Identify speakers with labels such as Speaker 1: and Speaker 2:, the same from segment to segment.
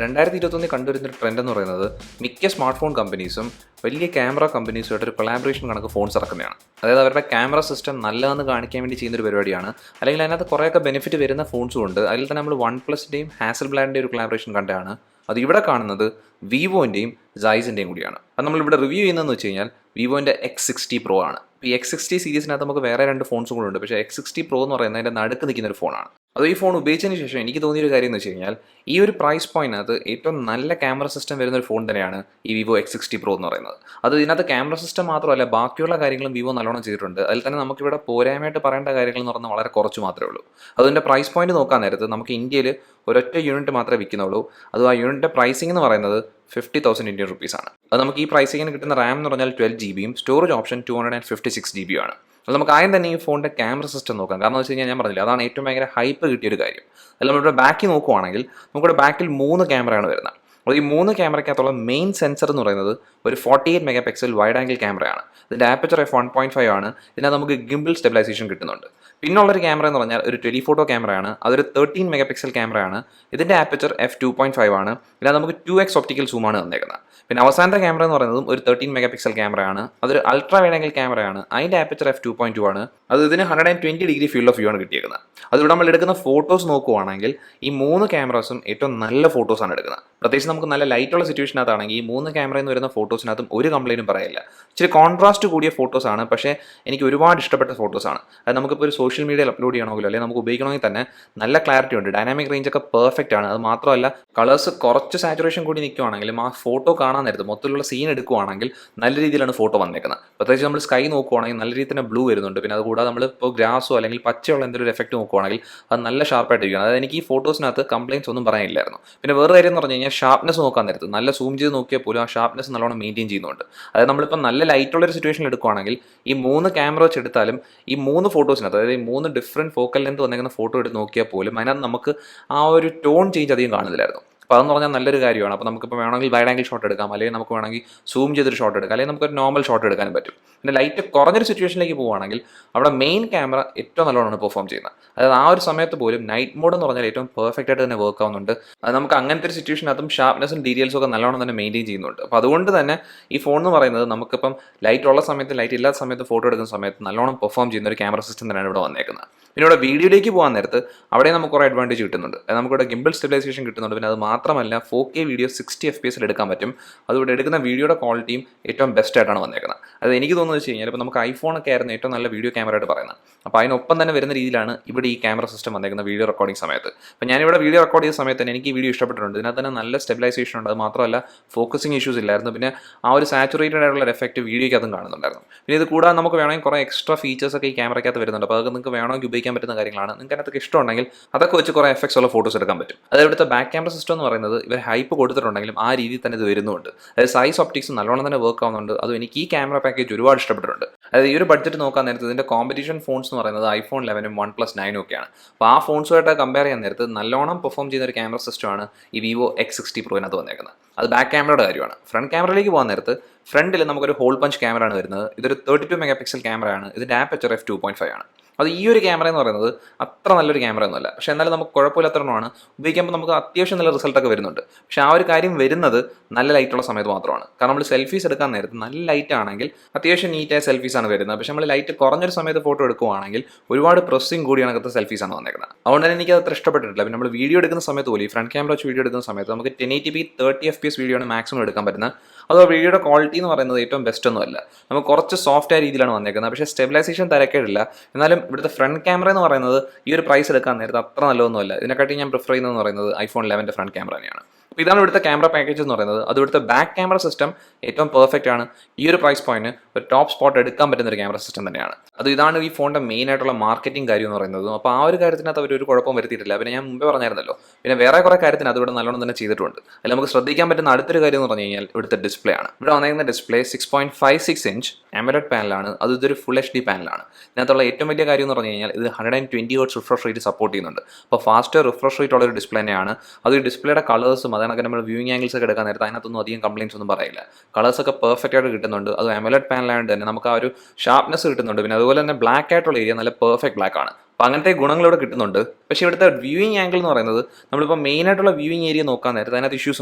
Speaker 1: 2021 കണ്ടുവരുന്നൊരു trend എന്ന് പറയുന്നത് മിക്ക സ്മാർട്ട് ഫോൺ കമ്പനീസും വലിയ ക്യാമറ കമ്പനീസുമായിട്ട് ഒരു കൊളാബറേഷൻ കണക്ക് ഫോൺസ് ഇറക്കുന്നതാണ്. അതായത് അവരുടെ ക്യാമറ സിസ്റ്റം നല്ലതെന്ന് കാണിക്കാൻ വേണ്ടി ചെയ്യുന്നൊരു പരിപാടിയാണ്. അല്ലെങ്കിൽ അതിനകത്ത് കുറേയൊക്കെ ബെനിഫിറ്റ് വരുന്ന ഫോൺസും ഉണ്ട്. അതിൽ തന്നെ നമ്മൾ വൺ പ്ലസിൻ്റെയും ഹാസൽ ബ്ലാൻഡിൻ്റെയും ഒരു കൊളാബറേഷൻ കണ്ടാണ്. അത് ഇവിടെ കാണുന്നത് വിവോൻ്റെയും സൈസിൻ്റെയും കൂടിയാണ്. അത് നമ്മളിവിടെ റിവ്യൂ ചെയ്യുന്നതെന്ന് വെച്ച് കഴിഞ്ഞാൽ വിവോൻ്റെ X60 Pro ആണ്. ഈ X60 സീരീസിനകത്ത് നമുക്ക് വേറെ 2 ഫോൺസും കൂടെ ഉണ്ട്. പക്ഷേ X60 Pro എന്ന് പറയുന്നത് അതിൻ്റെ നടുക്ക് നിൽക്കുന്ന ഒരു ഫോണാണ്. അത് ഈ ഫോൺ ഉപയോഗിച്ചതിന് ശേഷം എനിക്ക് തോന്നിയൊരു കാര്യം എന്ന് വെച്ച് കഴിഞ്ഞാൽ ഈ ഒരു പ്രൈസ് പോയിന്റിനകത്ത് ഏറ്റവും നല്ല ക്യാമറ സിസ്റ്റം വരുന്ന ഒരു ഫോൺ തന്നെയാണ് ഈ വിവോ X60 Pro എന്ന് പറയുന്നത്. അത് ഇതിനകത്ത് ക്യാമറ സിസ്റ്റം മാത്രമല്ല, ബാക്കിയുള്ള കാര്യങ്ങളും വിവോ നല്ലോണം ചെയ്തിട്ടുണ്ട്. അതിൽ തന്നെ നമുക്കിവിടെ പോരായ്മയായിട്ട് പറയേണ്ട കാര്യങ്ങൾ എന്ന് പറഞ്ഞാൽ വളരെ കുറച്ച് മാത്രമേ ഉള്ളൂ. അതിൻ്റെ പ്രൈസ് പോയിന്റ് നോക്കാൻ നേരത്ത് നമുക്ക് ഇന്ത്യയിൽ ഒരൊറ്റ യൂണിറ്റ് മാത്രമേ വിൽക്കുന്നുള്ളൂ. അത് ആ യൂണിറ്റിൻ്റെ പ്രൈസിംഗ് എന്ന് പറയുന്നത് 50,000 ഇന്ത്യൻ റുപ്പീസാണ്. അത് നമുക്ക് ഈ പ്രൈസിങ്ങിന് കിട്ടുന്ന റാം എന്ന് പറഞ്ഞാൽ 12 GB സ്റ്റോറേജ് ഓപ്ഷൻ 256 GB ആണ്. അത് നമുക്ക് ആദ്യം തന്നെ ഈ ഫോണിൻ്റെ ക്യാമറ സിസ്റ്റം നോക്കാം. കാരണം എന്ന് വെച്ച് കഴിഞ്ഞാൽ ഞാൻ പറഞ്ഞില്ല, അതാണ് ഏറ്റവും ഭയങ്കര ഹൈപ്പ് കിട്ടിയൊരു കാര്യം. അതിൽ നമ്മളിവിടെ ബാക്കിൽ നോക്കുവാണെങ്കിൽ നമുക്കിവിടെ ബാക്കിൽ 3 ക്യാമറയാണ് വരുന്നത്. അപ്പോൾ ഈ 3 ക്യാമറയ്ക്കകത്തുള്ള മെയിൻ സെൻസർ എന്ന് പറയുന്നത് ഒരു 48 മെഗാ പിക്സൽ വൈഡ് ആംഗിൾ ക്യാമറയാണ്. ഇതിൻ്റെ ആപ്പച്ചർ f1.5 ആണ്. ഇതിനകത്ത് നമുക്ക് ഗിംബിൾ സ്റ്റെബിലൈസേഷൻ കിട്ടുന്നുണ്ട്. പിന്നുള്ളൊരു ക്യാമറ എന്ന് പറഞ്ഞാൽ ഒരു ടെലിഫോട്ടോ ക്യാമറയാണ്. അതൊരു 13 മെഗാ പിക്സൽ ക്യാമറയാണ്. ഇതിൻ്റെ ആപ്പച്ചർ f2.5 ആണ്. ഇതിനകത്ത് നമുക്ക് 2x ഒപ്റ്റിക്കൽ സൂമാണ് തന്നേക്കുന്നത്. പിന്നെ അവസാനത്തെ ക്യാമറ എന്ന് പറയുന്നതും ഒരു 13 മെഗാ പിക്സൽ ക്യാമറയാണ്. അതൊരു അൾട്രാ വൈഡ് ആംഗിൾ ക്യാമറയാണ്. അതിൻ്റെ ആപ്പച്ചർ f2.2 ആണ്. അത് ഇതിന് 120 ഡിഗ്രി ഫീൽഡ് ഓഫ് വ്യൂ ആണ് കിട്ടിയേക്കുന്നത്. അതിവിടെ നമ്മൾ എടുക്കുന്ന ഫോട്ടോസ് നോക്കുവാണെങ്കിൽ ഈ 3 ക്യാമറാസും ഏറ്റവും നല്ല ഫോട്ടോസാണ് എടുക്കുന്നത്. പ്രത്യേകിച്ച് നമുക്ക് നല്ല ലൈറ്റുള്ള സിറ്റുവേഷനകത്താണെങ്കിൽ ഈ 3 ക്യാമറയിൽ നിന്ന് വരുന്ന ഫോട്ടോസിനകത്തും ഒരു കംപ്ലയിൻറ്റും പറയില്ല. ഇച്ചിരി കോൺട്രാസ്റ്റ് കൂടിയ ഫോട്ടോസാണ്, പക്ഷേ എനിക്ക് ഒരുപാട് ഇഷ്ടപ്പെട്ട ഫോട്ടോസാണ്. അത് നമുക്കിപ്പോൾ ഒരു സോഷ്യൽ മീഡിയയിൽ അപ്ലോഡ് ചെയ്യണമെങ്കിലോ അല്ലെങ്കിൽ നമുക്ക് ഉപയോഗിക്കണമെങ്കിൽ തന്നെ നല്ല ക്ലാരിറ്റി ഉണ്ട്. ഡൈനാമിക് റേഞ്ച് ഒക്കെ പെർഫെക്റ്റ് ആണ്. അത് മാത്രമല്ല കളേഴ്സ് കുറച്ച് സാച്ചുറേഷൻ കൂടി നിൽക്കുവാണെങ്കിലും ആ ഫോട്ടോ കാണാൻ നേരത്ത് മൊത്തത്തിലുള്ള സീൻ എടുക്കുവാണെങ്കിൽ നല്ല രീതിയിലാണ് ഫോട്ടോ വന്നേക്കുന്നത്. പ്രത്യേകിച്ച് നമ്മൾ സ്കൈ നോക്കുവാണെങ്കിൽ നല്ല രീതിയിൽ തന്നെ ബ്ലൂ വരുന്നുണ്ട്. പിന്നെ അതുകൂടാതെ നമ്മൾ ഇപ്പോൾ ഗ്രാസോ അല്ലെങ്കിൽ പച്ചയുള്ള എന്തെങ്കിലും ഒരു എഫക്റ്റ് നോക്കുവാണെങ്കിൽ അത് നല്ല ഷാർപ്പായിട്ട് ഇരിക്കുകയാണ്. അതായത് എനിക്ക് ഈ ഫോട്ടോസിനകത്ത് കംപ്ലയിൻസ് ഒന്നും പറയാനില്ലായിരുന്നു. പിന്നെ വേറെ കാര്യം എന്ന് പറഞ്ഞു കഴിഞ്ഞാൽ ഷാർപ്നെസ് നോക്കാൻ നേരത്ത് നല്ല സൂം ചെയ്ത് നോക്കിയാൽ പോലും ആ ഷാർപ്നെസ് നല്ലോണം മെയിൻറ്റെയിൻ ചെയ്യുന്നുണ്ട്. അതായത് നമ്മളിപ്പോൾ നല്ല ലൈറ്റുള്ളൊരു സിറ്റുവേഷനിൽ എടുക്കുവാണെങ്കിൽ ഈ 3 ക്യാമറ വെച്ച് എടുത്താലും ഈ 3 ഫോട്ടോസിനകത്ത്, അതായത് ഈ 3 ഡിഫറൻറ്റ് ഫോക്കൽ ലെന്ത് വന്നേക്കുന്ന ഫോട്ടോ എടുത്ത് നോക്കിയാൽ പോലും അതിനകത്ത് നമുക്ക് ആ ഒരു ടോൺ ചേഞ്ച് അധികം കാണുന്നില്ലായിരുന്നു. അപ്പോൾ അതെന്ന് പറഞ്ഞാൽ നല്ലൊരു കാര്യമാണ്. അപ്പോൾ നമുക്കിപ്പോൾ വേണമെങ്കിൽ വൈഡ് ആംഗിൾ ഷോട്ട് എടുക്കാം, അല്ലെങ്കിൽ നമുക്ക് വേണമെങ്കിൽ സൂം ചെയ്തൊരു ഷോട്ട് എടുക്കാം, അല്ലെങ്കിൽ നമുക്കൊരു നോർമൽ ഷോട്ട് എടുക്കാനും പറ്റും. പിന്നെ ലൈറ്റ് കുറഞ്ഞൊരു സിറ്റുവേഷനിലേക്ക് പോവുകയാണെങ്കിൽ അവിടെ മെയിൻ ക്യാമറ ഏറ്റവും നല്ലോണമാണ് പെർഫോം ചെയ്യുന്നത്. അതായത് ആ ഒരു സമയത്ത് പോലും നൈറ്റ് മോഡ് എന്ന് പറഞ്ഞാൽ ഏറ്റവും പെർഫെക്റ്റ് ആയിട്ട് തന്നെ വർക്ക് ആവുന്നുണ്ട്. അത് നമുക്ക് അങ്ങനത്തെ ഒരു സിറ്റുവേഷനകത്തും ഷാർപ്നെസ്സും ഡീറ്റെയിൽസും ഒക്കെ നല്ലോണം തന്നെ മെയിൻറ്റെയിൻ ചെയ്യുന്നുണ്ട്. അപ്പോൾ അതുകൊണ്ട് തന്നെ ഈ ഫോൺ എന്ന് പറയുന്നത് നമുക്കിപ്പം ലൈറ്റ് ഉള്ള സമയത്ത് ലൈറ്റ് ഇല്ലാത്ത സമയത്ത് ഫോട്ടോ എടുക്കുന്ന സമയത്ത് നല്ലോണം പെർഫോം ചെയ്യുന്ന ഒരു ക്യാമറ സിസ്റ്റം തന്നെയാണ് ഇവിടെ വന്നേക്കുന്നത്. പിന്നെ ഇവിടെ വീഡിയോയിലേക്ക് പോകാൻ നേരത്ത് അവിടെ നമുക്ക് കുറേ അഡ്വാൻറ്റേജ് കിട്ടുന്നുണ്ട്. നമുക്കിവിടെ ഗിംബിൾ സ്റ്റെബിലൈസേഷൻ കിട്ടുന്നുണ്ട്. പിന്നെ അത് മാത്രമല്ല 4K വീഡിയോ 60 FPS എടുക്കാൻ പറ്റും. അതുകൊണ്ട് എടുക്കുന്ന വീഡിയോയുടെ ക്വാളിറ്റിയും ഏറ്റവും ബെസ്റ്റ് ആയിട്ടാണ് വന്നേക്കുന്നത്. അത് എനിക്ക് തോന്നുന്നത് വെച്ച് കഴിഞ്ഞാൽ ഇപ്പോൾ നമുക്ക് ഐഫോണൊക്കെ ആയിരുന്നു ഏറ്റവും നല്ല വീഡിയോ ക്യാമറ ആയിട്ട് പറയുന്നത്. അപ്പോൾ അതിനൊപ്പം തന്നെ വരുന്ന രീതിയിലാണ് ഇവിടെ ഈ ക്യാമറ സിസ്റ്റം വന്നേക്കുന്ന വീഡിയോ റെക്കോർഡിംഗ് സമയത്ത്. അപ്പോൾ ഞാനിവിടെ വീഡിയോ റെക്കോർഡ് ചെയ്ത സമയത്ത് തന്നെ എനിക്ക് ഈ വീഡിയോ ഇഷ്ടപ്പെട്ടിട്ടുണ്ട്. ഇതിനകത്ത് തന്നെ നല്ല സ്റ്റെബിലൈസേഷൻ ഉണ്ട്. അത് മാത്രമല്ല ഫോക്കസിങ് ഇഷ്യൂസ് ഇല്ലായിരുന്നു. പിന്നെ ആ ഒരു സാച്ചുറേറ്റഡ് ആയിട്ടുള്ള ഒരു എഫക്റ്റ് വീഡിയോയ്ക്ക് അതും കാണുന്നുണ്ടായിരുന്നു. പിന്നെ ഇത് കൂടാതെ നമുക്ക് വേണമെങ്കിൽ കുറേ എക്സ്ട്രാ ഫീച്ചേഴ്സ് ഒക്കെ ഈ ക്യാമറയ്ക്കകത്ത് വരുന്നുണ്ട്. അപ്പോൾ അതൊക്കെ നിങ്ങൾക്ക് വേണമെങ്കിൽ ഉപയോഗിക്കാൻ പറ്റുന്ന കാര്യങ്ങളാണ്. നിങ്ങൾക്ക് അതിനകത്ത് ഇഷ്ടമുണ്ടെങ്കിൽ അതൊക്കെ വെച്ച് കുറേ എഫക്ട്സ് ഉള്ള ഫോട്ടോസ് എടുക്കാൻ പറ്റും. അതായത് ഇവിടുത്തെ ബാക്ക് ക്യാമറ സിസ്റ്റം എന്ന് പറയുന്നത് ഇവർ ഹൈപ്പ് കൊടുത്തിട്ടുണ്ടെങ്കിലും ആ രീതിയിൽ തന്നെ ഇത് വരുന്നുണ്ട്. അതായത് സൈസ് ഒപ്റ്റിക്സ് നല്ലോണം തന്നെ വർക്ക് ആവുന്നുണ്ട്. അതും എനിക്ക് ഈ ക്യാമറ പാക്കേജ് ഒരുപാട് ഇഷ്ടപ്പെട്ടിട്ടുണ്ട്. അതായത് ഈ ഒരു ബഡ്ജറ്റ് നോക്കാൻ നേരത്ത് ഇതിൻ്റെ കോമ്പറ്റീഷൻ ഫോൺസ് എന്ന് പറയുന്നത് iPhone 11ഉം OnePlus 9 ഒക്കെയാണ്. അപ്പോൾ ആ ഫോൺസുമായിട്ട് കമ്പയർ ചെയ്യാൻ നേരത്ത് നല്ലോണം പെർഫോം ചെയ്യുന്ന ഒരു ക്യാമറ സിസ്റ്റമാണ് ഈ Vivo X60 Pro'നകത്ത് വന്നേക്കുന്നത്. അത് ബാക്ക് ക്യാമറയുടെ കാര്യമാണ്. ഫ്രണ്ട് ക്യാമറയിലേക്ക് പോകാൻ നേരത്ത് ഫ്രണ്ടിൽ നമുക്കൊരു ഹോൾ പഞ്ച് ക്യാമറ ആണ് വരുന്നത്. ഇതൊരു 32 മെഗാ പിക്സൽ ക്യാമറയാണ്. ഇതിൻ്റെ ആപ്പച്ചർ f2.5 ആണ്. അത് ഈ ഒരു ക്യാമറ എന്ന് പറയുന്നത് അത്ര നല്ലൊരു ക്യാമറ ഒന്നുമല്ല. പക്ഷേ എന്നാലും നമുക്ക് കുഴപ്പമില്ലാത്തതാണ്. ഉപയോഗിക്കുമ്പോൾ നമുക്ക് അത്യാവശ്യം നല്ല റിസൾട്ടൊക്കെ വരുന്നുണ്ട്. പക്ഷേ ആ ഒരു കാര്യം വരുന്നത് നല്ല ലൈറ്റുള്ള സമയത്ത് മാത്രമാണ്. കാരണം നമ്മൾ സെൽഫീസ് എടുക്കാൻ നേരത്ത് നല്ല ലൈറ്റ് ആണെങ്കിൽ അത്യാവശ്യം നീറ്റായ സെൽഫീസാണ് വരുന്നത്. പക്ഷേ നമ്മൾ ലൈറ്റ് കുറഞ്ഞൊരു സമയത്ത് ഫോട്ടോ എടുക്കുവാണെങ്കിൽ ഒരുപാട് പ്രസ്സിങ് കൂടി കണക്കത്തെ സെൽഫീസാണ് വന്നേക്കുന്നത്. അതുകൊണ്ട് തന്നെ എനിക്ക് അത്ര ഇഷ്ടപ്പെട്ടിട്ടില്ല. പിന്നെ നമ്മൾ വീഡിയോ എടുക്കുന്ന സമയത്ത് പോലും ഈ ഫ്രണ്ട് ക്യാമറ വെച്ച് വീഡിയോ എടുക്കുന്ന സമയത്ത് നമുക്ക് 1080p 30 FPS വീഡിയോ ആണ് മാക്സിമം എടുക്കാൻ പറ്റുന്നത്. അതോ വീഡിയോയുടെ ക്വാളിറ്റി എന്ന് പറയുന്നത് ഏറ്റവും ബെസ്റ്റ് ഒന്നുമല്ല. നമുക്ക് കുറച്ച് സോഫ്റ്റ് ആയ രീതിയിലാണ് വന്നേക്കുന്നത്. പക്ഷേ സ്റ്റെബിലൈസേഷൻ തിരക്കേടില്ല. എന്നാലും ഇവിടുത്തെ ഫ്രണ്ട് ക്യാമറ എന്ന് പറയുന്നത് ഈ ഒരു പ്രൈസ് എടുക്കാൻ നേരത്തെ അത്ര നല്ലതൊന്നുമല്ല. ഇതിനെക്കാട്ടി ഞാൻ പ്രിഫർ ചെയ്യുന്നതെന്ന് പറയുന്നത് iPhone 11ൻ്റെ ഫ്രണ്ട് ക്യാമറ തന്നെയാണ്. അപ്പോൾ ഇതാണ് ഇവിടുത്തെ ക്യാമറ പാക്കേജ് എന്ന് പറയുന്നത്. അത് ഇവിടുത്തെ ബാക്ക് ക്യാമറ സിസ്റ്റം ഏറ്റവും പെർഫെക്റ്റ് ആണ്. ഈ ഒരു പ്രൈസ് പോയിന്റ് ഒരു ടോപ്പ് സ്പോട്ട് എടുക്കാൻ പറ്റുന്ന ഒരു ക്യാമറ സിസ്റ്റം തന്നെയാണ്. അത് ഇതാണ് ഈ ഫോണിൻ്റെ മെയിൻ ആയിട്ടുള്ള മാർക്കറ്റിംഗ് കാര്യം എന്ന് പറയുന്നത്. അപ്പോൾ ആ ഒരു കാര്യത്തിനകത്ത് അവർ ഒരു കുഴപ്പം വരുത്തിയിട്ടില്ല. പിന്നെ ഞാൻ മുമ്പേ പറഞ്ഞായിരുന്നല്ലോ, പിന്നെ വേറെ കുറേ കാര്യത്തിന് അത് ഇവിടെ നല്ലോണം തന്നെ ചെയ്തിട്ടുണ്ട്. അതിൽ നമുക്ക് ശ്രദ്ധിക്കാൻ പറ്റുന്ന അടുത്തൊരു കാര്യം എന്ന് പറഞ്ഞു കഴിഞ്ഞാൽ ഇവിടുത്തെ ഡിസ്പ്ലേ ആണ്. ഇവിടെ വന്നിരിക്കുന്ന ഡിസ്പ്ലേ 6.56 ഇഞ്ച് AMOLED പാനലാണ്. അത് ഇതൊരു ഫുൾ HD പാനലാണ്. ഇതിനകത്തുള്ള ഏറ്റവും വലിയ കാര്യം എന്ന് പറഞ്ഞു കഴിഞ്ഞാൽ ഇത് 120 Hz റിഫ്രഷ് റേറ്റ് സപ്പോർട്ട് ചെയ്യുന്നുണ്ട്. അപ്പോൾ ഫാസ്റ്റ് റിഫ്രഷ് റേറ്റ് ഉള്ള ഒരു ഡിസ്പ്ലേ തന്നെയാണ്. അത് ഈ ഡിസ്പ്ലേയുടെ കളേഴ്സും അതൊക്കെ നമ്മൾ വ്യൂയിങ് ആംഗിൾസ് ഒക്കെ എടുക്കാൻ നേരത്തെ അതിനകത്തൊന്നും അധികം കംപ്ലയിൻസ് ഒന്നും പറയില്ല. കളേഴ്സൊക്കെ പെർഫെക്റ്റ് ആയിട്ട് കിട്ടുന്നുണ്ട്. അത് AMOLED പാനലായതുകൊണ്ട് തന്നെ നമുക്ക് ആ ഒരു ഷാർപ്നെസ് കിട്ടുന്നുണ്ട്. പിന്നെ അതുപോലെ തന്നെ ബ്ലാക്ക് ആയിട്ടുള്ള ഏരിയ നല്ല പെർഫെക്റ്റ് ബ്ലാക്ക് ആണ്. അപ്പോൾ അങ്ങനത്തെ ഗുണങ്ങളിവിടെ കിട്ടുന്നുണ്ട്. പക്ഷേ ഇവിടുത്തെ വ്യൂയിങ് ആംഗിൾ എന്ന് പറയുന്നത് നമ്മളിപ്പോൾ മെയിനായിട്ടുള്ള വ്യൂയിങ് ഏരിയ നോക്കാൻ നേരത്തെ അതിനകത്ത് ഇഷ്യൂസ്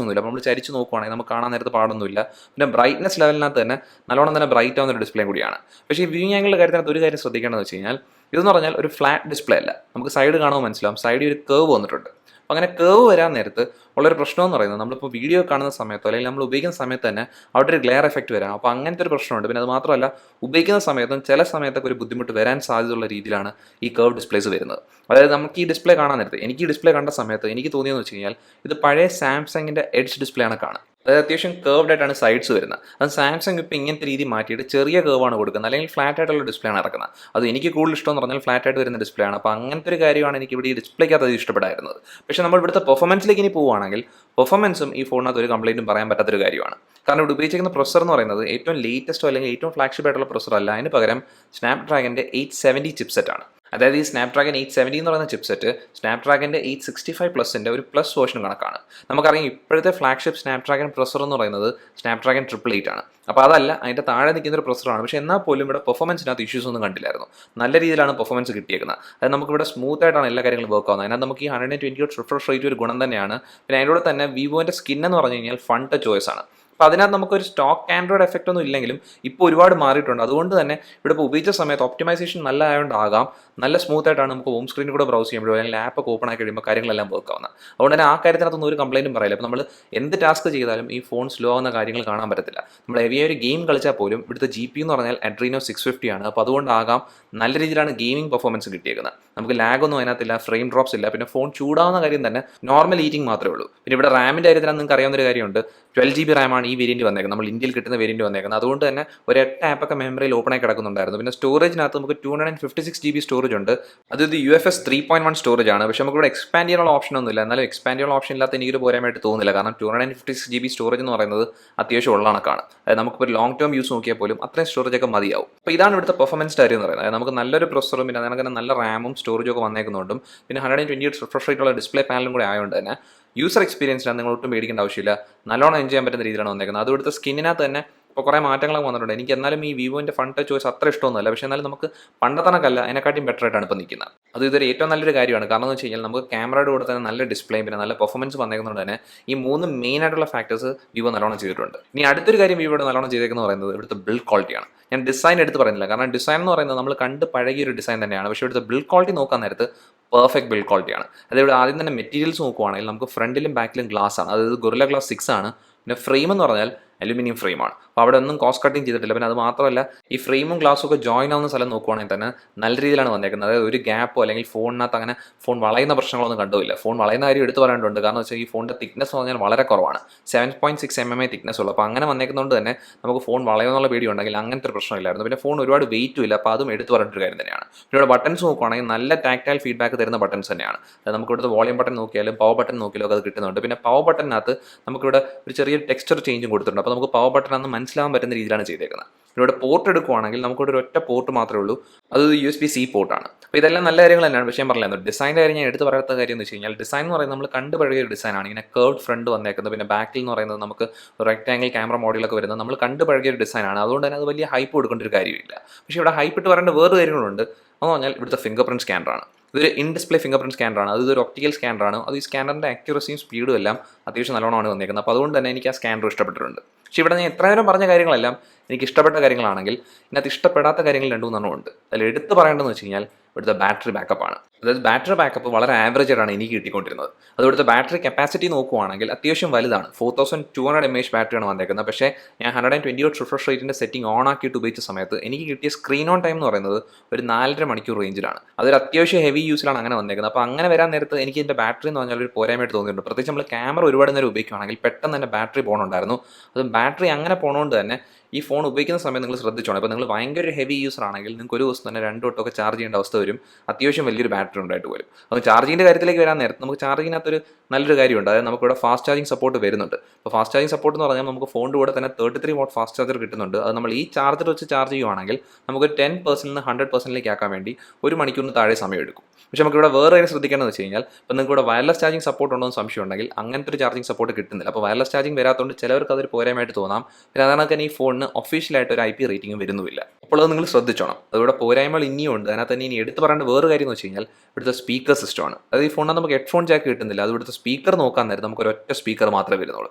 Speaker 1: ഒന്നുമില്ല. നമ്മൾ ചരിച്ച് നോക്കുവാണെങ്കിൽ നമുക്ക് കാണാൻ നേരത്ത് പാടൊന്നുമില്ല. പിന്നെ ബ്രൈറ്റ്നസ് ലെവലിനകത്ത് തന്നെ നല്ലോണം തന്നെ ബ്രൈറ്റ് ആവുന്ന ഒരു ഡിസ്പ്ലേ കൂടിയാണ്. പക്ഷേ ഈ വ്യൂയിങ് ആംഗിളിൻ്റെ കാര്യത്തിനകത്ത് ഒരു കാര്യം ശ്രദ്ധിക്കേണ്ടതെന്ന് വെച്ച് കഴിഞ്ഞാൽ ഇതെന്ന് പറഞ്ഞാൽ ഒരു ഫ്ലാറ്റ് ഡിസ്പ്ലേ അല്ല. നമുക്ക് സൈഡ് കാണുമ്പോൾ മനസ്സിലാവും, സൈഡിൽ ഒരു കേവ് വന്നിട്ടുണ്ട്. അപ്പോൾ അങ്ങനെ കേവ് വരാൻ നേരത്ത് ഉള്ളൊരു പ്രശ്നം എന്ന് പറയുന്നത് നമ്മളിപ്പോൾ വീഡിയോ കാണുന്ന സമയത്തോ അല്ലെങ്കിൽ നമ്മൾ ഉപയോഗിക്കുന്ന സമയത്ത് തന്നെ അവിടെ ഒരു ഗ്ലെയർ എഫക്റ്റ് വരാം. അപ്പോൾ അങ്ങനത്തെ ഒരു പ്രശ്നമുണ്ട്. പിന്നെ അത് മാത്രമല്ല ഉപയോഗിക്കുന്ന സമയത്തും ചില സമയത്തൊക്കെ ഒരു ബുദ്ധിമുട്ട് വരാൻ സാധ്യതയുള്ള രീതിയിലാണ് ഈ കേർവ് ഡിസ്പ്ലേസ് വരുന്നത്. അതായത് നമുക്ക് ഈ ഡിസ്പ്ലേ കാണാൻ നേരത്ത് എനിക്ക് ഈ ഡിസ്പ്ലേ കണ്ട സമയത്ത് എനിക്ക് തോന്നിയെന്ന് വെച്ച് കഴിഞ്ഞാൽ ഇത് പഴയ സാംസങ്ങിൻ്റെ എഡ്ജ് ഡിസ്പ്ലേ ആണ് കാണുക. അതായത് അത്യാവശ്യം കേർവ്ഡ് ആയിട്ടാണ് സൈഡ്സ് വരുന്നത്. അത് സാംസങ് ഇപ്പോൾ ഇങ്ങനത്തെ രീതി മാറ്റിയിട്ട് ചെറിയ കേർവാണ് കൊടുക്കുന്നത്, അല്ലെങ്കിൽ ഫ്ലാറ്റ് ആയിട്ടുള്ള ഡിസ്പ്ലേ ആണ് ഇറക്കുന്നത്. അത് എനിക്ക് കൂടുതൽ ഇഷ്ടം എന്ന് പറഞ്ഞാൽ ഫ്ലാറ്റ് ആയിട്ട് വരുന്ന ഡിസ്പ്ലേ ആണ്. അപ്പോൾ അങ്ങനത്തെ ഒരു കാര്യമാണ് എനിക്ക് ഇവിടെ ഈ ഡിസ്പ്ലേക്കകത്ത് അത് ഇഷ്ടപ്പെടായിരുന്നത്. പക്ഷേ നമ്മൾ ഇവിടുത്തെ പെർഫോമൻസിലേക്ക് ഇനി പോവുകയാണെങ്കിൽ പെർഫോമൻസും ഈ ഫോണിനകത്ത് ഒരു കംപ്ലൈൻറ്റും പറയാൻ പറ്റാത്തൊരു കാര്യമാണ്. കാരണം ഇവിടെ ഉപയോഗിച്ചിരിക്കുന്ന പ്രൊസർ എന്ന് പറയുന്നത് ഏറ്റവും ലേറ്റസ്റ്റോ അല്ലെങ്കിൽ ഏറ്റവും ഫ്ലാഗ്ഷിപ്പ് ആയിട്ടുള്ള പ്രൊസർ അല്ല. അതിന് പകരം സ്നാപ്ഡ്രാഗൻ്റെ 870 ചിപ്സെറ്റ് ആണ്. അതായത് ഈ സ്നാപ്ഡ്രാഗൺ 870 എന്ന് പറയുന്ന ചിപ്സെറ്റ് സ്നാപ്ഡ്രാഗൻ്റെ 865+ൻ്റെ ഒരു പ്ലസ് വേർഷൻ കണക്കാണ്. നമുക്കറിയാം ഇപ്പോഴത്തെ ഫ്ലാഗ്ഷിപ്പ് സ്നാപ്ഡ്രാഗൺ പ്രൊസർ എന്ന് പറയുന്നത് സ്നാപ്ഡ്രാഗൺ 888 ആണ്. അപ്പോൾ അതല്ല, അതിൻ്റെ താഴെ നിൽക്കുന്ന ഒരു പ്രൊസറാണ്. പക്ഷേ എന്നാൽ പോലും ഇവിടെ പെർഫോമൻസിനകത്ത് ഇഷ്യൂസ് ഒന്നും കണ്ടില്ലായിരുന്നു. നല്ല രീതിയിലാണ് പെർഫോമൻസ് കിട്ടിയേക്കുന്നത്. അതായത് നമുക്കിവിടെ സ്മൂത്ത് ആയിട്ടാണ് എല്ലാ കാര്യങ്ങളും വർക്ക് ആവുന്നത്. അതിനകത്ത് നമുക്ക് ഈ 120 റിഫ്രഷ് റേറ്റ് ഒരു ഗുണം തന്നെയാണ്. പിന്നെ അതിൻ്റെ കൂടെ തന്നെ വിവോൻ്റെ സ്കിൻ എന്ന് പറഞ്ഞു കഴിഞ്ഞാൽ ഫൺ ടച്ച് OS ആണ്. അപ്പോൾ അതിനകത്ത് നമുക്കൊരു സ്റ്റോക്ക് ആൻഡ്രോയിഡ് എഫക്റ്റ് ഒന്നും ഇല്ലെങ്കിലും ഇപ്പോൾ ഒരുപാട് മാറിയിട്ടുണ്ട്. അതുകൊണ്ട് തന്നെ ഇവിടെ ഇപ്പോൾ ഉപയോഗിച്ച സമയത്ത് ഒപ്റ്റിമൈസേഷൻ നല്ല ആയതുകൊണ്ടാകാം നല്ല സ്മൂത്ത് ആയിട്ടാണ് നമുക്ക് ഹോം സ്ക്രീനിൽ കൂടെ ബ്രൗസ് ചെയ്യുമ്പോൾ അല്ലെങ്കിൽ ആപ്പ് ഓപ്പൺ ആക്കി കഴിയുമ്പോൾ കാര്യങ്ങളെല്ലാം വർക്ക് ആവുന്നത്. അതുകൊണ്ട് തന്നെ ആ കാര്യത്തിനകത്തൊന്നും ഒരു കംപ്ലൈൻറ്റും പറയില്ല. അപ്പോൾ നമ്മൾ എന്ത് ടാസ്ക് ചെയ്താലും ഈ ഫോൺ സ്ലോ ആവുന്ന കാര്യങ്ങൾ കാണാൻ പറ്റത്തില്ല. നമ്മൾ ഹെവി ഒരു ഗെയിം കളിച്ചാൽ പോലും ഇവിടുത്തെ GPU എന്ന് പറഞ്ഞാൽ Adreno 650 ആണ്. അപ്പോൾ അതുകൊണ്ടാകാം നല്ല രീതിയിലാണ് ഗെയിമിംഗ് പെർഫോമൻസ് കിട്ടിയേക്കുന്നത്. നമുക്ക് ലാഗൊന്നും അതിനകത്തില്ല, ഫ്രെയിം ഡ്രോപ്സ് ഇല്ല. പിന്നെ ഫോൺ ചൂടാവുന്ന കാര്യം തന്നെ നോർമൽ ഹീറ്റിംഗ് മാത്രമേ ഉള്ളൂ. പിന്നെ ഇവിടെ റാമിൻ്റെ കാര്യത്തിൽ നിങ്ങൾക്ക് അറിയാവുന്ന ഒരു കാര്യമുണ്ട്, 12GB റാമാണ് ഈ വേരിയൻറ്റ് വന്നേക്കുന്നത്, നമ്മൾ ഇന്ത്യയിൽ കിട്ടുന്ന വേരിയൻറ്റ് വന്നേക്കുന്നത്. അതുകൊണ്ട് തന്നെ ഒരു 8 ആപ്പൊക്കെ മെമ്മറിയിൽ ഓപ്പൺ ആയി കിടക്കുന്നുണ്ടായിരുന്നു. പിന്നെ സ്റ്റോറേജിനകത്ത് നമുക്ക് 256GB സ്റ്റോറേജ് ഉണ്ട്. അത് UFS 3.1 സ്റ്റോറേജ് ആണ്. പക്ഷേ നമുക്കിവിടെ എക്സ്പാൻഡ് ചെയ്യാനുള്ള ഓപ്ഷൻ ഒന്നുമില്ല. എന്നാലും എക്സ്പാൻഡ് ചെയ്യാനുള്ള ഓപ്ഷൻ ഇല്ലാത്ത എനിക്കൊരു പോരായ്മയായിട്ട് തോന്നുന്നില്ല. കാരണം 256GB സ്റ്റോറേജ് എന്ന് പറയുന്നത് അത്യാവശ്യം ഉള്ള കണക്കാണ്. അതായത് നമുക്കിപ്പോൾ ഒരു ലോങ് ടേം യൂസ് നോക്കിയാൽ പോലും അത്രയും സ്റ്റോറേജ് ഒക്കെ മതിയാവും. അപ്പോൾ ഇതാണ് ഇവിടുത്തെ പെർഫോമൻസ് കാര്യം എന്ന് പറയുന്നത്. അതായത് നമുക്ക് നല്ലൊരു പ്രൊസറും പിന്നെ അതിനകത്ത് നല്ല റാമും സ്റ്റോറേജും ഒക്കെ വന്നേക്കുന്നുണ്ടും പിന്നെ 128 റിഫ്രഷ് റേറ്റുള്ള ഡിസ്പ്ലേ പാനലും കൂടെ ആയതുകൊണ്ട് തന്നെ യൂസർ എക്സ്പീരിയൻസിലാണ് നിങ്ങൾ ഒട്ടും പേടിക്കേണ്ട ആവശ്യമില്ല. നല്ലോണം എൻജോയ് ചെയ്യാൻ പറ്റുന്ന രീതിയിലാണ് വന്നേക്കുന്നത്. അത് ഇവിടുത്തെ സ്കിന്നിനകത്ത് തന്നെ ഇപ്പോൾ കുറേ മാറ്റങ്ങളൊക്കെ വന്നിട്ടുണ്ട്. എനിക്ക് എന്നാലും ഈ വിവോൻ്റെ ഫൺ ടച്ച് OS അത്ര ഇഷ്ടമൊന്നുമല്ല. പക്ഷേ എന്നാലും നമുക്ക് പണ്ടത്തെ കണക്കല്ല, അതിനെക്കാട്ടിയും ബെറ്റർ ആയിട്ടാണ് ഇപ്പോൾ നിൽക്കുന്നത്. അത് ഇതൊരു ഏറ്റവും നല്ലൊരു കാര്യമാണ്. കാരണം എന്ന് വെച്ച് കഴിഞ്ഞാൽ നമുക്ക് ക്യാമറയുടെ കൂടെ തന്നെ നല്ല ഡിസ്പ്ലേയും പിന്നെ നല്ല പെർഫോമൻസ് വന്നേക്കുന്നതുകൊണ്ട് തന്നെ ഈ 3 മെയിൻ ആയിട്ടുള്ള ഫാക്ടേഴ്സ് വിവോ നല്ലോണം ചെയ്തിട്ടുണ്ട്. ഇനി അടുത്തൊരു കാര്യം വിവോയുടെ നല്ലോണം ചെയ്തേക്കുന്നത് പറയുന്നത് ഇവിടുത്തെ ബിൽഡ് ക്വാളിറ്റിയാണ്. ഞാൻ ഡിസൈൻ എടുത്ത് പറയുന്നില്ല, കാരണം ഡിസൈൻ എന്ന് പറയുന്നത് നമ്മൾ കണ്ട് പഴകിയ ഒരു ഡിസൈൻ തന്നെയാണ്. പക്ഷേ ഇവിടുത്തെ ബിൽഡ് ക്വാളിറ്റി നോക്കാൻ നേരത്ത് പെർഫെക്റ്റ് ബിൽഡ് ക്വാളിറ്റിയാണ്. അതായത് ആദ്യം തന്നെ മെറ്റീരിയൽസ് നോക്കുവാണെങ്കിൽ നമുക്ക് ഫ്രണ്ടിലും ബാക്കിലും ഗ്ലാസ് ആണ്. അതായത് ഗൊറില്ല ഗ്ലാസ് 6 ആണ്. പിന്നെ ഫ്രെയിം എന്ന് പറഞ്ഞാൽ അലുമിനിയം ഫ്രെയിമാണ്. അപ്പോൾ അവിടെ ഒന്നും കോസ്റ്റ് കട്ടിങ് ചെയ്തിട്ടില്ല. പിന്നെ അത് മാത്രമല്ല ഈ ഫ്രെയിമും ഗ്ലാസും ഒക്കെ ജോയിൻ ആവുന്ന സ്ഥലം നോക്കുവാണെങ്കിൽ തന്നെ നല്ല രീതിയിലാണ് വന്നേക്കുന്നത്. അതായത് ഒരു ഗ്യാപ്പോ അല്ലെങ്കിൽ ഫോണിനകത്ത് അങ്ങനെ ഫോൺ വളയുന്ന പ്രശ്നങ്ങളൊന്നും കണ്ടുമില്ല. ഫോൺ വളയുന്ന കാര്യം എടുത്ത് പറയേണ്ടതുണ്ട്. കാരണം വെച്ചാൽ ഈ ഫോണിൻ്റെ തിക്നെസ് പറഞ്ഞാൽ വളരെ കുറവാണ്, 7.6 mm തിക്നെസ് ഉള്ളൂ. അപ്പോൾ അങ്ങനെ വന്നേക്കുന്നതുകൊണ്ട് തന്നെ നമുക്ക് ഫോൺ വളയുന്നുള്ള പേടി ഉണ്ടെങ്കിൽ അങ്ങനത്തെ ഒരു പ്രശ്നമില്ലായിരുന്നു. പിന്നെ ഫോൺ ഒരുപാട് വെയിറ്റും ഇല്ല. അപ്പോൾ അതും എടുത്ത് പറയേണ്ട ഒരു കാര്യം തന്നെയാണ്. പിന്നെ ഇവിടെ ബട്ടൺസ് നോക്കുവാണെങ്കിൽ നല്ല ടാക്ടൈൽ ഫീഡ്ബാക്ക് തരുന്ന ബട്ടൺസ് തന്നെയാണ്. അതായത് നമുക്ക് ഇവിടുത്തെ വോളിയം ബട്ടൺ നോക്കിയാലും പവർ ബട്ടൺ നോക്കിയാലും ഒക്കെ അത് കിട്ടുന്നുണ്ട്. പിന്നെ പവർ ബട്ടണിനകത്ത് നമുക്കിവിടെ ഒരു ചെറിയ ടെക്സ്ചർ ചേഞ്ചും കൊടുത്തിട്ടുണ്ട്. അപ്പോൾ നമുക്ക് പവർ ബട്ടൺ മനസ്സിലാവാൻ പറ്റുന്ന രീതിയിലാണ് ചെയ്തേക്കുന്നത്. ഇവിടെ പോർട്ട് എടുക്കുവാണെങ്കിൽ നമുക്കിവിടെ ഒരു ഒറ്റ പോർട്ട് മാത്രമേ ഉള്ളൂ, അത് USB-C പോർട്ടാണ്. അപ്പോൾ ഇതെല്ലാം നല്ല കാര്യങ്ങൾ തന്നെയാണ്. പക്ഷേ ഞാൻ പറഞ്ഞില്ല, ഡിസൈൻ്റെ കാര്യം ഞാൻ എടുത്ത് പറയാത്ത കാര്യം എന്ന് വെച്ച് കഴിഞ്ഞാൽ ഡിസൈൻ എന്ന് പറയുന്നത് നമ്മൾ കണ്ടുപഴകിയ ഒരു ഡിസൈനാണ്. ഇങ്ങനെ കേർവ്ഡ് ഫ്രണ്ട് വന്നേക്കുന്നത്, പിന്നെ ബാക്കിൽ എന്ന് പറയുന്നത് നമുക്ക് റെക്ടാങ്കിൾ ക്യാമറ മോഡലൊക്കെ വരുന്നത് നമ്മൾ കണ്ടുപഴകിയ ഒരു ഡിസൈനാണ്. അതുകൊണ്ട് തന്നെ അത് വലിയ ഹൈപ്പ് കൊടുക്കേണ്ട ഒരു കാര്യമില്ല. പക്ഷേ ഇവിടെ ഹൈപ്പ് ഇട്ട് പറയേണ്ട വേറെ കാര്യങ്ങളുണ്ട്. അതെന്ന് പറഞ്ഞാൽ ഇവിടുത്തെ ഫിംഗർ പ്രിൻറ്റ് സ്കാനറാണ്. ഇതൊരു ഇൻ ഡിസ്പ്ലേ ഫിംഗർ പ്രിൻറ്റ് സ്കാനറാണ്. അതൊരു ഒപ്റ്റിക്കൽ സ്കാനറാണ്. അത് ഈ സ്കാനറിൻ്റെ ആക്യുറസിയും സ്പീഡും എല്ലാം അത്യാവശ്യം നല്ലോണമാണ് വന്നേക്കുന്നത്. അപ്പോൾ അതുകൊണ്ട് തന്നെ എനിക്ക് ആ സ്കാനർ ഇഷ്ടപ്പെട്ടിട്ടുണ്ട്. പക്ഷേ ഇവിടെ ഞാൻ എത്ര നേരം പറഞ്ഞ കാര്യങ്ങളെല്ലാം എനിക്ക് ഇഷ്ടപ്പെട്ട കാര്യങ്ങളാണെങ്കിൽ ഇതിനകത്ത് ഇഷ്ടപ്പെടാത്ത കാര്യങ്ങൾ 2-3 ഉണ്ട്. അതിൽ എടുത്ത് പറയേണ്ടതെന്ന് വെച്ച് കഴിഞ്ഞാൽ ഇവിടുത്തെ ബാറ്ററി ബാക്കപ്പാണ്. അതായത് ബാറ്ററി ബാക്കപ്പ് വളരെ ആവറേജ് ആയിട്ടാണ് എനിക്ക് കിട്ടിക്കൊണ്ടിരുന്നത്. അത് ഇവിടുത്തെ ബാറ്ററി കപ്പാസിറ്റി നോക്കുവാണെങ്കിൽ അത്യാവശ്യം വലുതാണ്. 4200 mAh ബാറ്ററിയാണ് വന്നേക്കുന്നത്. പക്ഷേ ഞാൻ 120 റിഫ്രഷ് റേറ്റിൻ്റെ സെറ്റിംഗ് ഓൺ ആക്കിയിട്ട് ഉപയോഗിച്ച സമയത്ത് എനിക്ക് കിട്ടിയ സ്ക്രീൻ ഓൺ ടൈം എന്ന് പറയുന്നത് ഒരു 4.5 മണിക്കൂർ റേഞ്ചിലാണ്. അതൊരു അത്യാവശ്യം ഹെവി യൂസിലാണ് അങ്ങനെ വന്നേക്കുന്നത്. അപ്പോൾ അങ്ങനെ വരാൻ നേരത്ത് എനിക്ക് എൻ്റെ ബാറ്ററി എന്ന് പറഞ്ഞാൽ ഒരു പോരായ്മയായിട്ട് തോന്നിയിട്ടുണ്ട്. പ്രത്യേകിച്ച് നമ്മൾ ക്യാമറ ഒരുപാട് നേരം ഉപയോഗിക്കുകയാണെങ്കിൽ പെട്ടെന്ന് തന്നെ ബാറ്ററി പോകണുണ്ടായിരുന്നു. അത് ബാറ്ററി അങ്ങനെ പോകണോണ്ട് തന്നെ ഈ ഫോൺ ഉപയോഗിക്കുന്ന സമയം നിങ്ങൾ ശ്രദ്ധിച്ചോണം. ഇപ്പോൾ നിങ്ങൾ ഭയങ്കര ഒരു ഹെവി യൂസർ ആണെങ്കിൽ നിങ്ങൾക്ക് ഒരു ദിവസം തന്നെ 2 വട്ടമൊക്കെ ചാർജ് ചെയ്യേണ്ട അവസ്ഥ വരും. അത്യാവശ്യം വലിയൊരു ബാറ്ററി ഉണ്ടായിട്ട് പോലും. അപ്പോൾ ചാർജിങ്ങിൻ്റെ കാര്യത്തിലേക്ക് വരാൻ നേരത്ത് നമുക്ക് ചാർജിങ്ങിനകത്തൊരു നല്ലൊരു കാര്യമുണ്ട്. അതായത് നമുക്കിവിടെ ഫാസ്റ്റ് ചാർജിങ് സപ്പോർട്ട് വരുന്നുണ്ട്. അപ്പോൾ ഫാസ്റ്റ് ചാർജിങ് സപ്പോർട്ട് എന്ന് പറഞ്ഞാൽ നമുക്ക് ഫോണിൻ്റെ കൂടെ തന്നെ 33 വാട്ട് ഫാസ്റ്റ് ചാർജർ കിട്ടുന്നുണ്ട്. അത് നമ്മൾ ഈ ചാർജർ വെച്ച് ചാർജ് ചെയ്യുവാണെങ്കിൽ നമുക്ക് 10% നിന്ന് 100% ആക്കാൻ വേണ്ടി 1 മണിക്കൂറിന് താഴെ സമയം എടുക്കും. പക്ഷേ നമുക്കിവിടെ വേറെ കാര്യം ശ്രദ്ധിക്കേണ്ടതെന്ന് വെച്ച് കഴിഞ്ഞാൽ ഇപ്പോൾ നിങ്ങൾക്ക് ഇവിടെ വയർലെസ് ചാർജിങ് സപ്പോർട്ട് ഉണ്ടോ എന്ന് സംശയം ഉണ്ടെങ്കിൽ അങ്ങനത്തെ ഒരു ചാർജിങ് സപ്പോർട്ട് കിട്ടുന്നില്ല. അപ്പോൾ വയർലെസ് ചാർജിങ് വരാത്തതുകൊണ്ട് ചിലവർക്ക് അതൊരു പോരായ്മയായിട്ട് തോന്നാം. പിന്നെ അതാണ് തന്നെ ഈ ഫോണിന് ഫോണിന് ഒഫീഷ്യലായിട്ട് ഒരു IP റേറ്റിംഗും വരുന്നുമില്ല. അപ്പോൾ അത് നിങ്ങൾ ശ്രദ്ധിച്ചോണം. അതിവിടെ പോരായ്മകൾ ഇനിയും ഉണ്ട്. അതിനകത്ത് തന്നെ ഇനി എടുത്ത് പറയേണ്ട വേറെ കാര്യം എന്ന് വെച്ച് കഴിഞ്ഞാൽ ഇവിടുത്തെ സ്പീക്കർ സിസ്റ്റമാണ്. അതായത് ഈ ഫോണിന് നമുക്ക് ഹെഡ്ഫോൺ ജാക്ക് കിട്ടുന്നില്ല. അത് ഇവിടുത്തെ സ്പീക്കർ നോക്കാൻ നേരം നമുക്ക് ഒരൊറ്റ സ്പീക്കർ മാത്രമേ വരുന്നുള്ളൂ.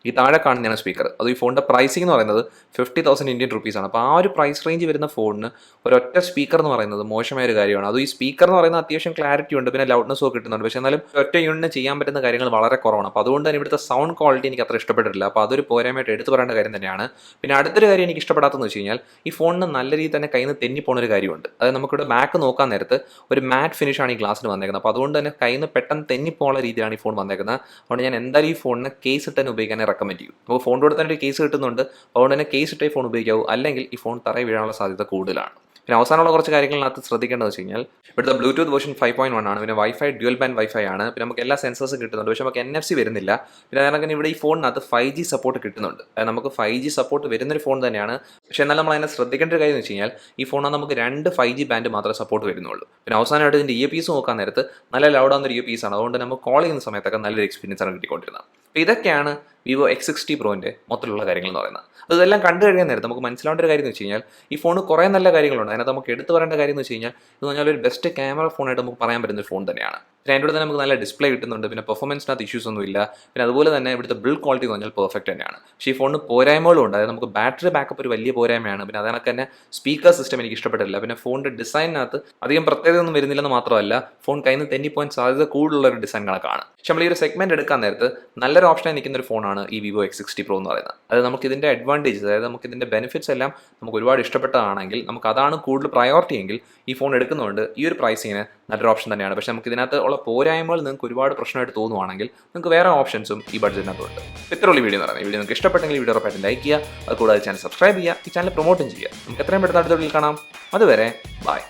Speaker 1: ഈ താഴെ കാണുന്നതാണ് സ്പീക്കർ. അത് ഈ ഫോണിൻ്റെ പ്രൈസിംഗ് എന്ന് പറയുന്നത് 50,000 ഇന്ത്യൻ റുപ്പീസാണ്. അപ്പോൾ ആ ഒരു പ്രൈസ് റേഞ്ച് വരുന്ന ഫോണിന് ഒരൊറ്റ സ്പീക്കർ എന്ന് പറയുന്നത് മോശമായ ഒരു കാര്യമാണ്. അത് ഈ സ്പീക്കർ എന്ന് പറയുന്നത് അത്യാവശ്യം ക്ലാരിറ്റി ഉണ്ട്, പിന്നെ ലൗഡ്നെസ്സും ഒക്കെ കിട്ടുന്നുണ്ട്. പക്ഷേ എന്നാലും ഒറ്റ യൂണിറ്റ് ചെയ്യാൻ പറ്റുന്ന കാര്യങ്ങൾ വളരെ കുറവാണ്. അപ്പോൾ അതുകൊണ്ട് തന്നെ ഇവിടുത്തെ സൗണ്ട് ക്വാളിറ്റി എനിക്ക് അത്ര ഇഷ്ടപ്പെട്ടിട്ടില്ല. അപ്പോൾ അതൊരു പോരായ്മയായിട്ട് എടുത്തു പറയേണ്ട കാര്യം തന്നെയാണ്. പിന്നെ അടുത്തൊരു കാര്യം എനിക്ക് ഇഷ്ടപ്പെടാത്തതെന്ന് വെച്ച് കഴിഞ്ഞാൽ ഈ ഫോണിന് നല്ല രീതിയിൽ തന്നെ കയ്യിൽ നിന്ന് തെന്നിപ്പോണ ഒരു കാര്യമുണ്ട്. അതായത് നമുക്കിവിടെ ബാക്ക് നോക്കാൻ നേരത്ത് ഒരു മാറ്റ് ഫിനിഷാണ് ഈ ഗ്ലാസ്സിന് വന്നേക്കുന്നത്. അപ്പോൾ അതുകൊണ്ട് തന്നെ കയ്യിൽ നിന്ന് പെട്ടെന്ന് തെന്നിപ്പോകുന്ന രീതിയിലാണ് ഈ ഫോൺ വന്നേക്കുന്നത്. അതുകൊണ്ട് ഞാൻ എന്തായാലും ഈ ഫോണിന് കേസ് ഇട്ട് തന്നെ ഉപയോഗിക്കാനേ റെക്കമെൻഡ് ചെയ്യും. നമുക്ക് ഫോണിൻ്റെ കൂടെ തന്നെ ഒരു കേസ് കിട്ടുന്നുണ്ട്. അതുകൊണ്ട് തന്നെ കേസ് ഇട്ടേ ഫോൺ ഉപയോഗിക്കാവൂ, അല്ലെങ്കിൽ ഈ ഫോൺ തറയിൽ വീഴാനുള്ള സാധ്യത കൂടുതലാണ്. പിന്നെ അവസാനമുള്ള കുറച്ച് കാര്യങ്ങളിനകത്ത് ശ്രദ്ധിക്കേണ്ടത് വെച്ച് കഴിഞ്ഞാൽ ഇവിടുത്തെ ബ്ലൂടൂത്ത് വേർഷൻ 5.1 ആണ്. പിന്നെ വൈഫൈ ഡ്യുവൽ ബാൻഡ് വൈഫൈ ആണ്. പിന്നെ നമുക്ക് എല്ലാ സെൻസേഴ്സും കിട്ടുന്നുണ്ട്, പക്ഷേ നമുക്ക് NFC വരുന്നില്ല. പിന്നെ അതിനകത്ത് ഇവിടെ ഈ ഫോണിനകത്ത് 5G സപ്പോർട്ട് കിട്ടുന്നുണ്ട്. അതായത് നമുക്ക് 5G സപ്പോർട്ട് വരുന്നൊരു ഫോൺ തന്നെയാണ്. പക്ഷേ എന്നാൽ നമ്മൾ അതിനെ ശ്രദ്ധിക്കേണ്ട ഒരു കാര്യം എന്ന് വെച്ച് കഴിഞ്ഞാൽ ഈ ഫോണിന് നമുക്ക് 2 5G ബാൻഡ് മാത്രമേ സപ്പോർട്ട് വരുന്നുള്ളൂ. പിന്നെ അവസാനമായിട്ട് ഇതിൻ്റെ ഇയർപീസ് നോക്കാൻ നേരത്ത് നല്ല ലൗഡാകുന്ന ഇയർപീസ് ആണ്. അതുകൊണ്ട് നമുക്ക് കോൾ ചെയ്യുന്ന സമയത്തൊക്കെ നല്ലൊരു എക്സ്പീരിയൻസ് ആണ് കിട്ടിക്കൊണ്ടിരുന്നത്. അപ്പോൾ ഇതൊക്കെയാണ് Vivo X60 Proൻ്റെ മൊത്തത്തിലുള്ള കാര്യങ്ങൾ എന്ന് പറയുന്നത്. അതെല്ലാം കണ്ടു കഴിയാൻ നേരത്തെ നമുക്ക് മനസ്സിലാവേണ്ട ഒരു കാര്യം എന്ന് വെച്ച് കഴിഞ്ഞാൽ ഈ ഫോൺ കുറേ നല്ല കാര്യങ്ങളുണ്ട്. അതിനകത്ത് നമുക്ക് എടുത്തു പറയേണ്ട കാര്യം എന്ന് വെച്ച് കഴിഞ്ഞാൽ ഇത് പറഞ്ഞാൽ ഒരു ബെസ്റ്റ് ക്യാമറ ഫോണായിട്ട് നമുക്ക് പറയാൻ പറ്റുന്ന ഒരു ഫോൺ തന്നെയാണ്. പിന്നെ അതിൻ്റെ കൂടെ തന്നെ നമുക്ക് നല്ല ഡിസ്പ്ലേ കിട്ടുന്നുണ്ട്. പിന്നെ പെർഫോമൻസിനകത്ത് ഇഷ്യൂസ് ഒന്നുമില്ല. പിന്നെ അതുപോലെ തന്നെ ഇവിടുത്തെ ബിൽഡ് ക്വാളിറ്റി എന്ന് പറഞ്ഞാൽ പെർഫെക്റ്റ് തന്നെയാണ്. പക്ഷേ ഈ ഫോണിന് പോരായ്മകളും ഉണ്ട്. അതായത് നമുക്ക് ബാറ്ററി ബാക്കപ്പ് ഒരു വലിയ പോരായ്മയാണ്. പിന്നെ അതിനൊക്കെ തന്നെ സ്പീക്കർ സിസ്റ്റം എനിക്ക് ഇഷ്ടപ്പെട്ടില്ല. പിന്നെ ഫോണിൻ്റെ ഡിസൈനിനകത്ത് അധികം പ്രത്യേകത ഒന്നും വരുന്നില്ലെന്ന് മാത്രമല്ല ഫോൺ കയ്യിൽ നിന്ന് തെന്നിപ്പോകാൻ സാധ്യത കൂടുതലുള്ള ഒരു ഡിസൈൻ കണക്കാണ്. പക്ഷേ നമ്മൾ ഈ ഒരു സെഗ്മെന്റ് എടുക്കാൻ നേരത്ത് നല്ലൊരു ഓപ്ഷനായി നിൽക്കുന്ന ഒരു ഫോണാണ് ഈ Vivo X60 Pro എന്ന് പറയുന്നത്. അതായത് നമുക്ക് ഇതിൻ്റെ അഡ്വാൻറ്റേജ്, അതായത് നമുക്ക് ഇതിൻ്റെ ബെനിഫിറ്റ്സ് എല്ലാം നമുക്ക് ഒരുപാട് ഇഷ്ടപ്പെട്ടതാണെങ്കിൽ നമുക്ക് അതാണ് കൂടുതൽ പ്രയോറിറ്റി എങ്കിൽ ഈ ഫോൺ എടുക്കുന്നതുകൊണ്ട് ഈ ഒരു പ്രൈസിങ്ങിന് നല്ലൊരു ഓപ്ഷൻ തന്നെയാണ്. പക്ഷേ നമുക്ക് ഇതിനകത്ത് ഉള്ള പോരായ്മകൾ നിങ്ങൾക്ക് ഒരുപാട് പ്രശ്നമായിട്ട് തോന്നുവാണെങ്കിൽ നിങ്ങൾക്ക് വേറെ ഓപ്ഷൻസും ഈ ബഡ്ജറ്റിനകത്തുണ്ട്. ഇത്രയുള്ള വീഡിയോ എന്ന് പറയുന്നത്. ഈ വീഡിയോ നിങ്ങൾക്ക് ഇഷ്ടപ്പെട്ടെങ്കിൽ വീഡിയോ ഉറപ്പായിട്ടും ലൈക്ക് ചെയ്യുക. അത് കൂടാതെ ചാനൽ സബ്സ്ക്രൈബ് ചെയ്യുക. ഈ ചാനൽ പ്രൊമോട്ടും ചെയ്യുക. നമുക്ക് എത്രയും പെട്ടെന്ന് അടുത്ത വീഡിയോയിൽ കാണാം. അതുവരെ ബൈ.